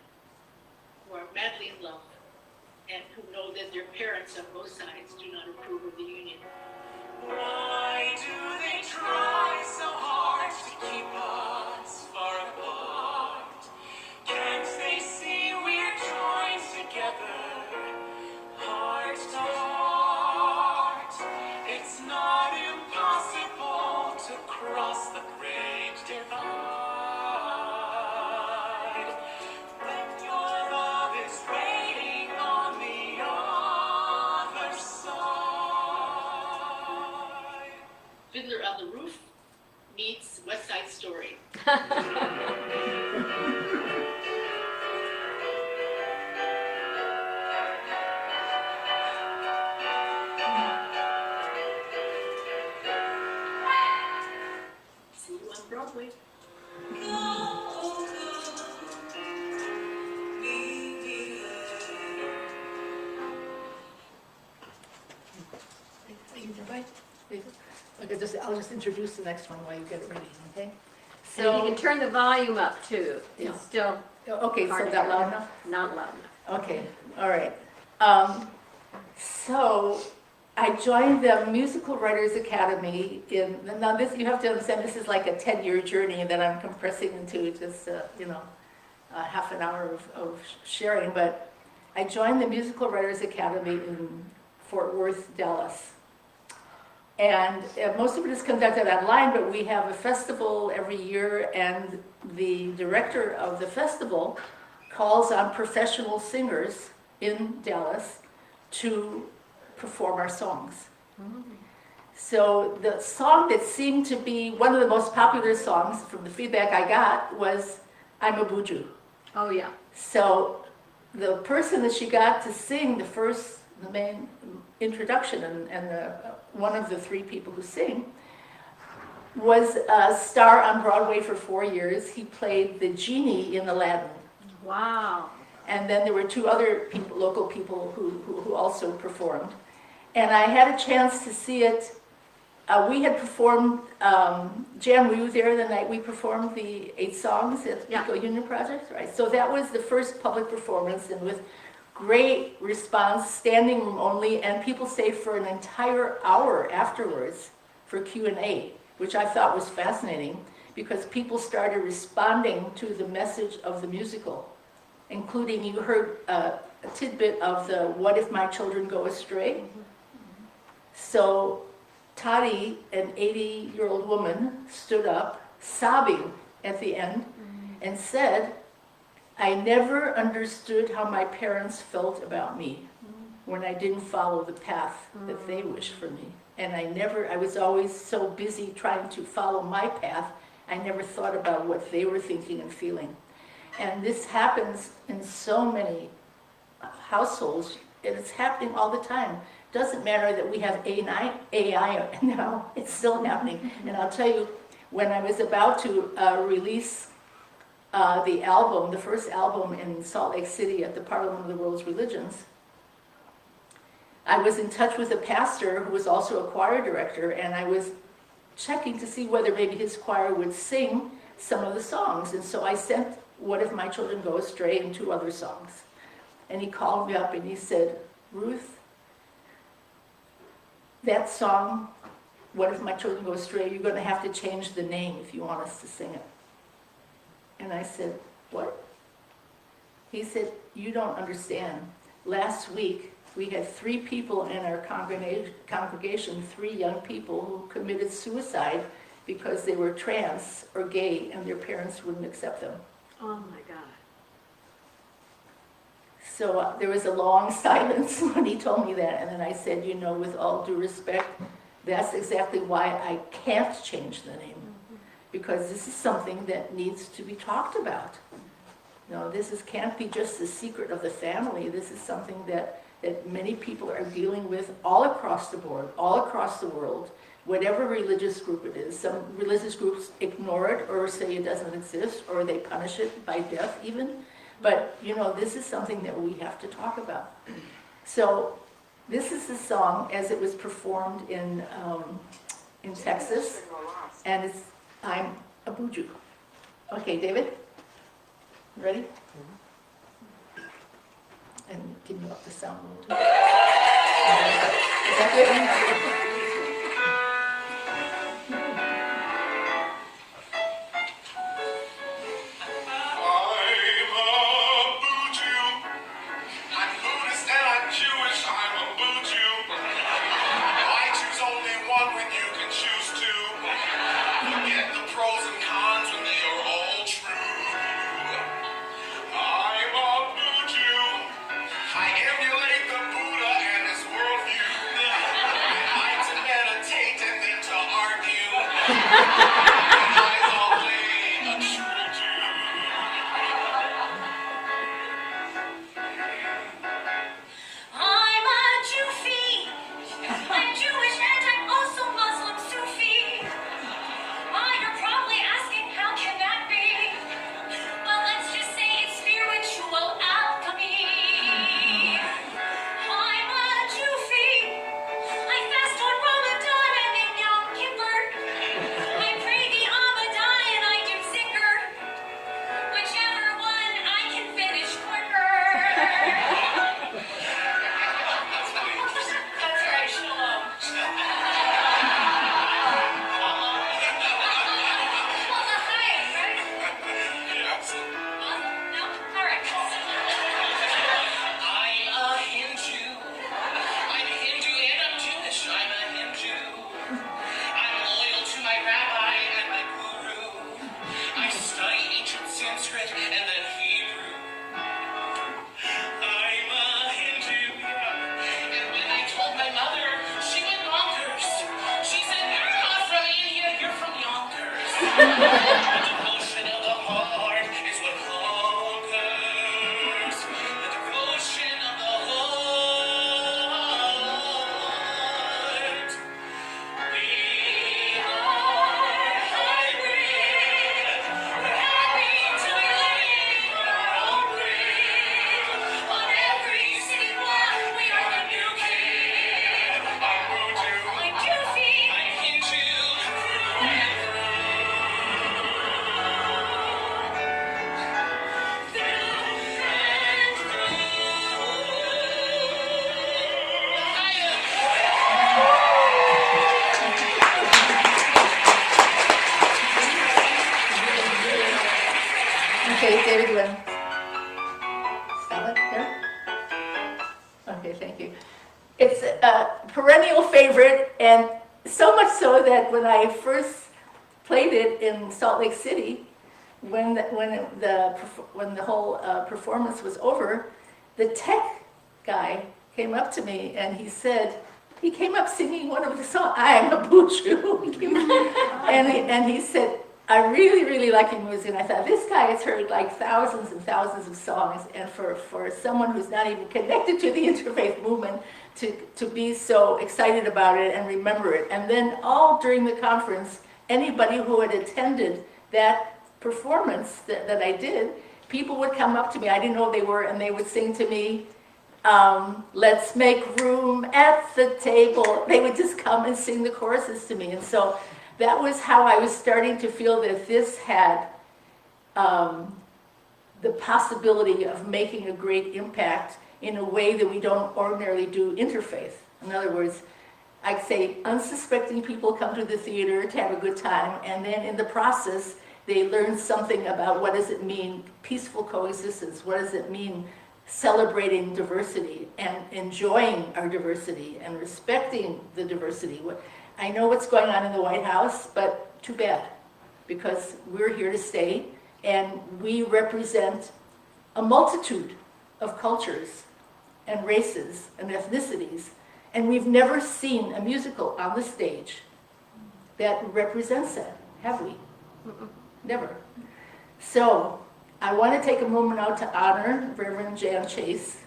S8: who are madly in love and who know that their parents on both sides do not approve of the union.
S7: Why do they try so hard to keep us far apart? Can't they see we're joined together, heart to heart? It's not impossible to cross the great divide. When your love is waiting on the other side.
S8: Fiddler on the Roof meets West Side Story. See you on Broadway.
S6: Okay, I'll just introduce the next one while you get it ready, okay?
S1: So you
S6: So,
S1: can turn the volume up too.
S6: Yeah.
S1: It's still
S6: okay, so
S1: hard to
S6: that
S1: hear.
S6: loud enough?
S1: Not loud enough.
S6: Okay, all right. So I joined the Musical Writers Academy now this, you have to understand, this is like a 10-year journey that I'm compressing into just, half an hour of sharing, but I joined the Musical Writers Academy in Fort Worth, Dallas. And most of it is conducted online, but we have a festival every year, and the director of the festival calls on professional singers in Dallas to perform our songs. So the song that seemed to be one of the most popular songs from the feedback I got was I'm a Buju.
S1: Oh, yeah.
S6: So the person that she got to sing the main introduction, and one of the three people who sing, was a star on Broadway for 4 years. He played the genie in Aladdin.
S1: Wow.
S6: And then there were two other people, local people who also performed. And I had a chance to see it. We had performed, Jan, were you there the night we performed the 8 songs at the
S1: Yeah.
S6: Pico Union Project? Right. So that was the first public performance, and with great response, standing room only, and people stayed for an entire hour afterwards for Q&A, which I thought was fascinating because people started responding to the message of the musical, including, you heard a tidbit of the What If My Children Go Astray? So Tati, an 80-year-old woman, stood up sobbing at the end and said, I never understood how my parents felt about me when I didn't follow the path that they wished for me. And I was always so busy trying to follow my path, I never thought about what they were thinking and feeling. And this happens in so many households, and it's happening all the time. Doesn't matter that we have AI now, it's still happening. And I'll tell you, when I was about to release the album, the first album in Salt Lake City at the Parliament of the World's Religions, I was in touch with a pastor who was also a choir director, and I was checking to see whether maybe his choir would sing some of the songs. And so I sent What If My Children Go Astray and 2 other songs. And he called me up and he said, Ruth, that song, What If My Children Go Astray, you're going to have to change the name if you want us to sing it. And I said, what? He said, you don't understand. Last week, we had 3 people in our congregation, 3 young people who committed suicide because they were trans or gay and their parents wouldn't accept them.
S1: Oh, my God.
S6: So there was a long silence when he told me that, and then I said, you know, with all due respect, that's exactly why I can't change the name, because this is something that needs to be talked about. No, can't be just the secret of the family. This is something that many people are dealing with all across the board, all across the world, whatever religious group it is. Some religious groups ignore it or say it doesn't exist, or they punish it by death even. But, you know, this is something that we have to talk about. So this is the song as it was performed in Texas, and it's I'm a Buju. Okay, David? Ready? And can you up the sound a little bit? Is that good?
S9: I emulate the Buddha and his worldview. I
S6: thank you. It's a perennial favorite, and so much so that when I first played it in Salt Lake City, when the whole performance was over, the tech guy came up to me and he came up singing one of the songs, I am a Buju. and he said, I really, really like your music. And I thought, this guy has heard like thousands and thousands of songs, and for someone who's not even connected to the interfaith movement to be so excited about it and remember it. And then all during the conference, anybody who had attended that performance that I did, people would come up to me, I didn't know who they were, and they would sing to me, let's make room at the table. They would just come and sing the choruses to me. And so that was how I was starting to feel that this had the possibility of making a great impact in a way that we don't ordinarily do interfaith. In other words, I'd say unsuspecting people come to the theater to have a good time, and then in the process, they learn something about what does it mean peaceful coexistence, what does it mean celebrating diversity and enjoying our diversity and respecting the diversity. I know what's going on in the White House, but too bad, because we're here to stay, and we represent a multitude of cultures and races and ethnicities, and we've never seen a musical on the stage that represents that, have we? Never. So I want to take a moment out to honor Reverend Jan Chase,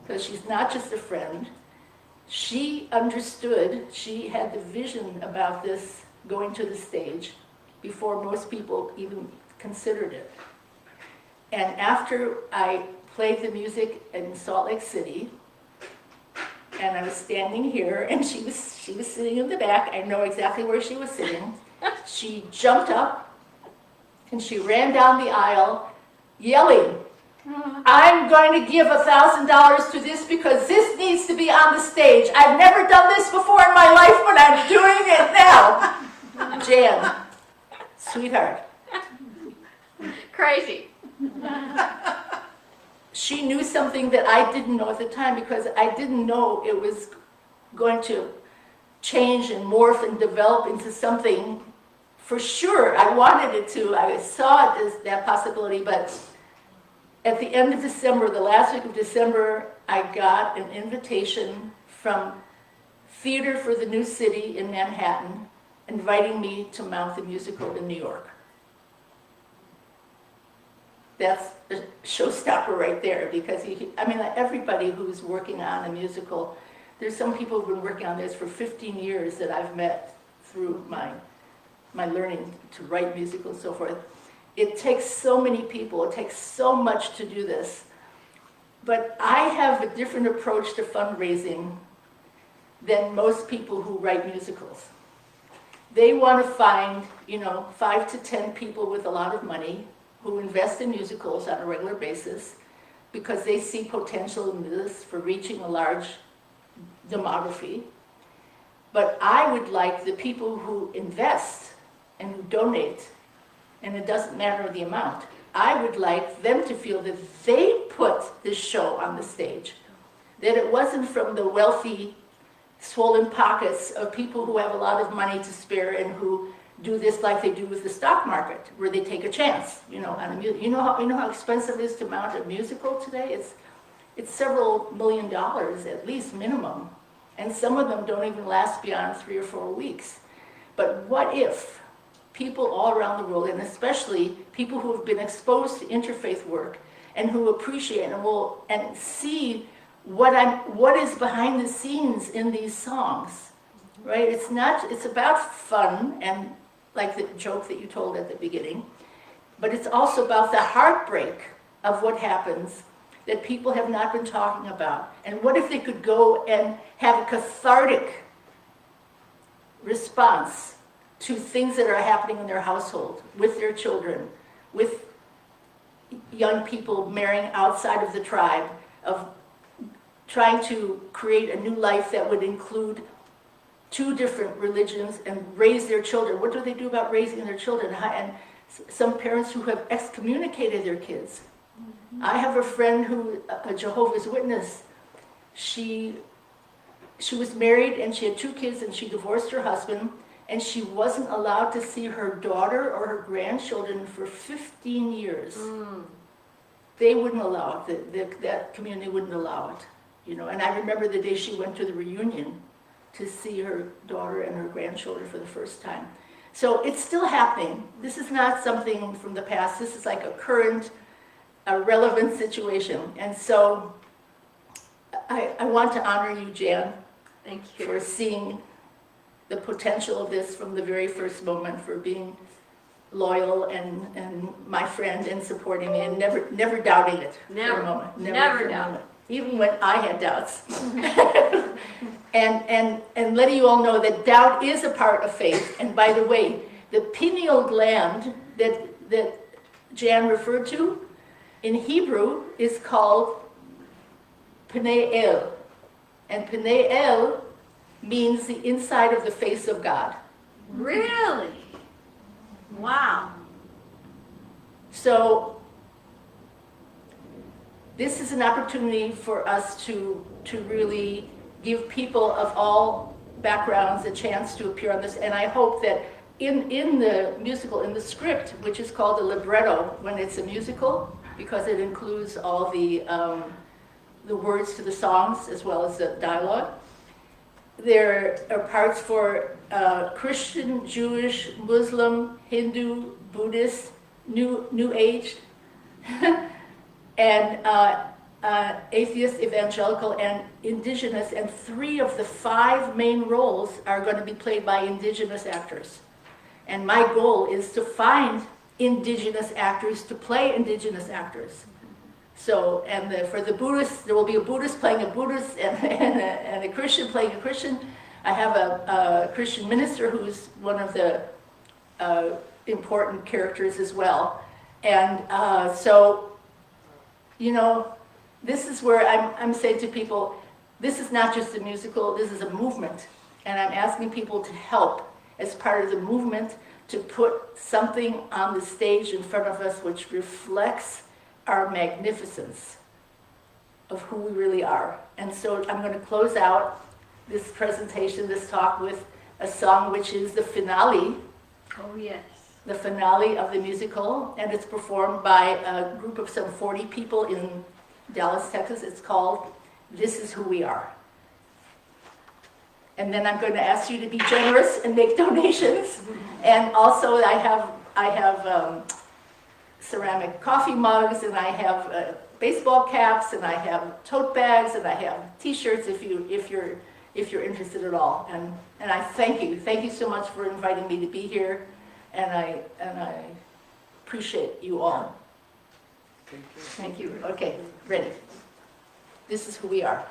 S6: because she's not just a friend. She understood, she had the vision about this going to the stage before most people even considered it. And after I played the music in Salt Lake City, and I was standing here, and she was sitting in the back. I know exactly where she was sitting. She jumped up, and she ran down the aisle, yelling, I'm going to give $1,000 to this because this needs to be on the stage. I've never done this before in my life, but I'm doing it now. Jan, sweetheart.
S1: Crazy.
S6: She knew something that I didn't know at the time, because I didn't know it was going to change and morph and develop into something. For sure, I wanted it to. I saw it as that possibility, but at the end of December, the last week of December, I got an invitation from Theater for the New City in Manhattan, inviting me to mount the musical in New York. That's a showstopper right there, because everybody who's working on a musical, there's some people who've been working on this for 15 years that I've met through my learning to write musicals and so forth. It takes so many people, it takes so much to do this. But I have a different approach to fundraising than most people who write musicals. They want to find, 5 to 10 people with a lot of money who invest in musicals on a regular basis because they see potential in this for reaching a large demography. But I would like the people who invest and who donate, and it doesn't matter the amount, I would like them to feel that they put this show on the stage, that it wasn't from the wealthy, swollen pockets of people who have a lot of money to spare and who do this like they do with the stock market, where they take a chance, on a music. You know how expensive it is to mount a musical today? It's several $1 million at least minimum, and some of them don't even last beyond 3 or 4 weeks. But what if people all around the world, and especially people who have been exposed to interfaith work and who appreciate and see what is behind the scenes in these songs, right? It's about fun and like the joke that you told at the beginning, but it's also about the heartbreak of what happens that people have not been talking about. And what if they could go and have a cathartic response to things that are happening in their household, with their children, with young people marrying outside of the tribe, of trying to create a new life that would include 2 different religions and raise their children. What do they do about raising their children? And some parents who have excommunicated their kids. I have a friend who, a Jehovah's Witness, she was married and she had 2 kids and she divorced her husband and she wasn't allowed to see her daughter or her grandchildren for 15 years. They wouldn't allow it, that community wouldn't allow it, you know. And I remember the day she went to the reunion to see her daughter and her grandchildren for the first time. So it's still happening. This is not something from the past. This is like a current, a relevant situation. And so I want to honor you, Jan,
S1: Thank you.
S6: for seeing the potential of this from the very first moment, for being loyal and my friend and supporting me and never doubting it for
S1: Never.
S6: a moment.
S1: Never
S6: for a
S1: doubt.
S6: moment. Even when I had doubts. and letting you all know that doubt is a part of faith. And by the way, the pineal gland that Jan referred to in Hebrew is called Pneel. And Pneel means the inside of the face of God.
S1: Really? Wow.
S6: So this is an opportunity for us to really give people of all backgrounds a chance to appear on this. And I hope that in the musical, in the script, which is called a libretto when it's a musical, because it includes all the words to the songs as well as the dialogue, there are parts for Christian, Jewish, Muslim, Hindu, Buddhist, New Age, and atheist, evangelical, and indigenous. And 3 of the 5 main roles are going to be played by indigenous actors. And my goal is to find indigenous actors to play indigenous actors. So, and for the Buddhists, there will be a Buddhist playing a Buddhist and a Christian playing a Christian. I have a Christian minister who's one of the important characters as well. And so, you know, this is where I'm saying to people, this is not just a musical, this is a movement. And I'm asking people to help as part of the movement to put something on the stage in front of us which reflects our magnificence of who we really are. And so I'm going to close out this presentation, this talk, with a song which is the finale.
S1: Oh, yes.
S6: The finale of the musical, and it's performed by a group of some 40 people in Dallas, Texas. It's called This Is Who We Are. And then I'm going to ask you to be generous and make donations. And also I have ceramic coffee mugs, and I have baseball caps, and I have tote bags, and I have T-shirts if you're interested at all. And I thank you so much for inviting me to be here, and I appreciate you all. Thank you. Okay, ready. This is who we are.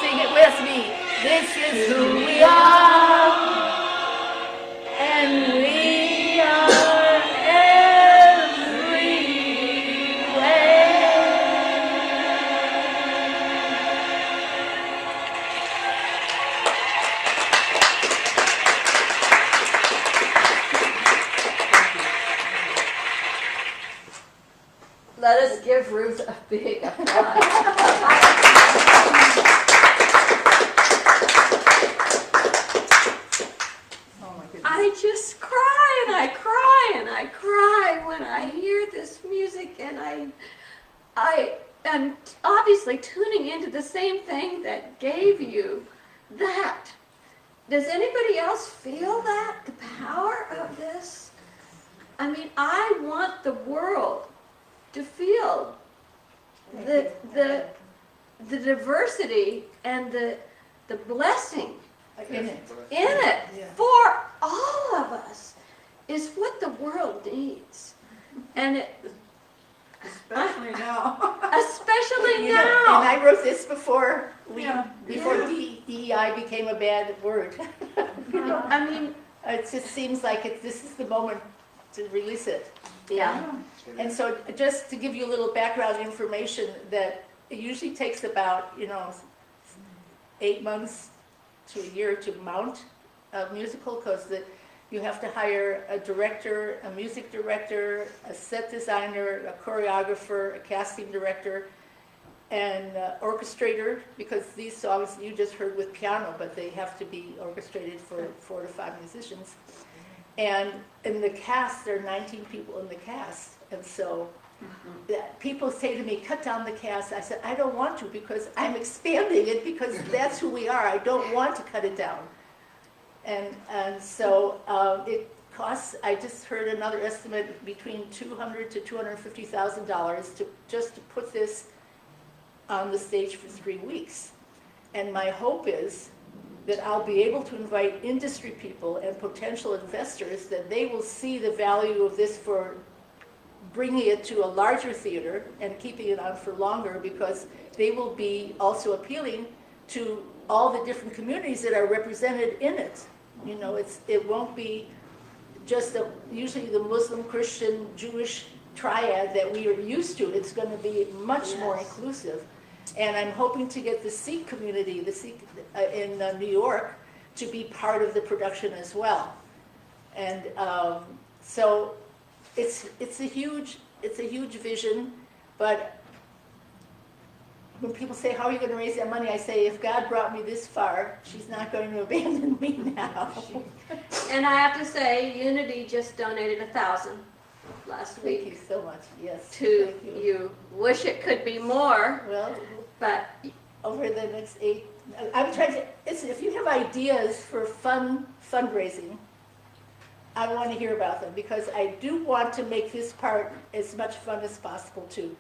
S6: Sing it with me. This is who we are, and we are
S1: Let us give Ruth a big applause.
S6: Oh my goodness.
S1: I just cry and I cry and I cry when I hear this music, and I am obviously tuning into the same thing that gave you that. Does anybody else feel that? The power of this? I mean, I want the world to feel the diversity and the blessing
S6: In it.
S1: in it
S6: Yeah.
S1: for all of us is what the world needs. And it,
S4: Especially now.
S1: especially
S6: You know, and
S1: now.
S6: I wrote this before
S4: Yeah.
S6: DEI became a bad word.
S1: I mean,
S6: It just seems like this is the moment to release it.
S1: yeah.
S6: And so just to give you a little background information, that it usually takes about, 8 months to a year to mount a musical, because you have to hire a director, a music director, a set designer, a choreographer, a casting director, and orchestrator, because these songs you just heard with piano, but they have to be orchestrated for 4 to 5 musicians. And in the cast, there are 19 people in the cast. And so people say to me, cut down the cast. I said, I don't want to, because I'm expanding it, because that's who we are. I don't want to cut it down. And so it costs, I just heard another estimate, between $200,000 to $250,000 just to put this on the stage for 3 weeks. And my hope is that I'll be able to invite industry people and potential investors, that they will see the value of this for bringing it to a larger theater and keeping it on for longer, because they will be also appealing to all the different communities that are represented in it. It won't be just usually the Muslim, Christian, Jewish triad that we are used to. It's going to be much more inclusive. And I'm hoping to get the Sikh community, the Sikh in New York, to be part of the production as well. And so it's a huge vision. But when people say, how are you going to raise that money? I say, if God brought me this far, she's not going to abandon me now.
S1: And I have to say, Unity just donated 1,000 last
S6: Thank
S1: week
S6: you so much. Yes.
S1: to
S6: thank
S1: you. Wish it could be more,
S6: Well,
S1: but
S6: over the next 8, I'm trying to, if you have ideas for fundraising, I want to hear about them, because I do want to make this part as much fun as possible too.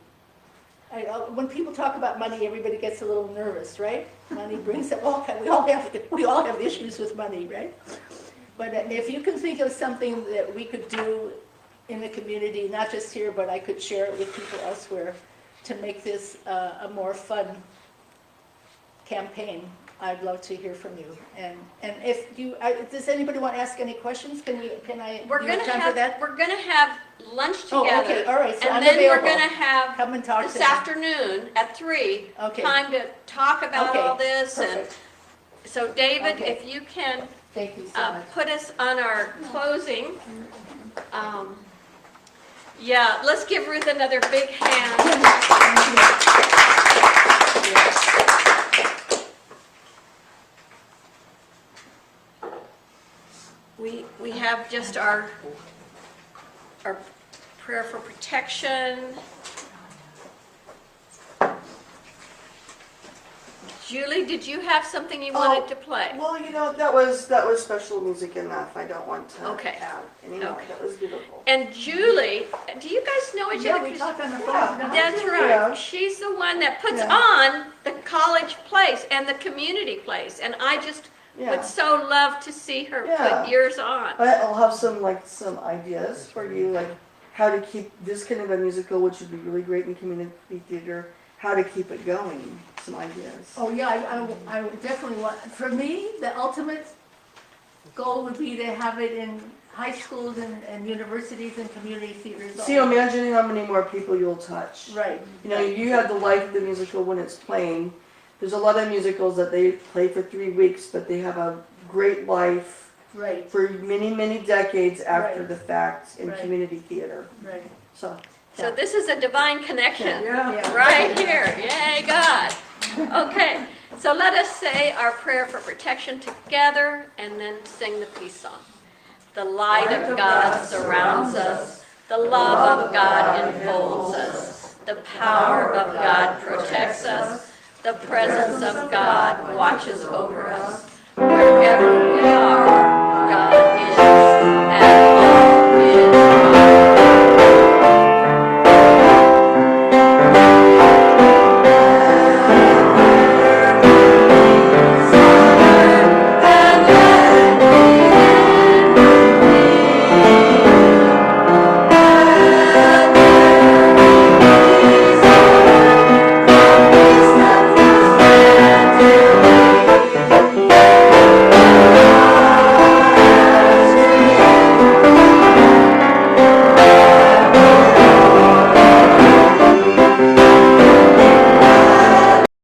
S6: When people talk about money, everybody gets a little nervous, right? Money brings up, we all have issues with money, right? But if you can think of something that we could do in the community, not just here, but I could share it with people elsewhere, to make this a more fun campaign, I'd love to hear from you. And if you, does anybody want to ask any questions? Can I?
S1: we're
S6: do you
S1: gonna
S6: have time for
S1: have
S6: that?
S1: we're gonna have lunch
S6: Oh,
S1: together.
S6: okay, all right, so I'm
S1: And then we're
S6: available.
S1: gonna have
S6: Come and talk
S1: this
S6: to me.
S1: afternoon at 3
S6: Okay.
S1: time to talk about
S6: Okay,
S1: all this.
S6: perfect.
S1: And so David,
S6: Okay.
S1: if you can
S6: Thank you so much.
S1: put us on our closing. Yeah, let's give Ruth another big hand. We have just our prayer for protection. Julie, did you have something you wanted to play?
S2: Well, that was special music enough. I don't want to
S1: Okay.
S2: add anymore.
S1: Okay.
S2: That was beautiful.
S1: And Julie, do you guys know each
S6: Yeah,
S1: other?
S6: we
S1: 'Cause-
S6: talked on the phone.
S2: Yeah.
S1: That's
S2: Yeah.
S1: right. She's the one that puts
S2: Yeah.
S1: on the college place and the community place. And I just
S2: Yeah.
S1: would so love to see her
S2: Yeah.
S1: put yours on.
S2: I'll have some ideas for you, like how to keep this kind of a musical, which would be really great in community theater, how to keep it going. some ideas.
S6: Oh, yeah, I would definitely want, for me, the ultimate goal would be to have it in high schools and universities and community theaters.
S2: So, you know, imagining how many more people you'll touch.
S6: Right.
S2: You know, you have the life of the musical when it's playing. There's a lot of musicals that they play for 3 weeks, but they have a great life
S6: Right,
S2: for many, many decades after
S6: Right.
S2: the fact in
S6: Right.
S2: community theater.
S6: right.
S2: So,
S1: So this is a divine connection.
S4: Yeah.
S1: Right here. Yay, God. Okay, so let us say our prayer for protection together and then sing the peace song. The light of God surrounds us. The love of God enfolds us. The power of God protects us. The presence of God watches over us. Wherever we are,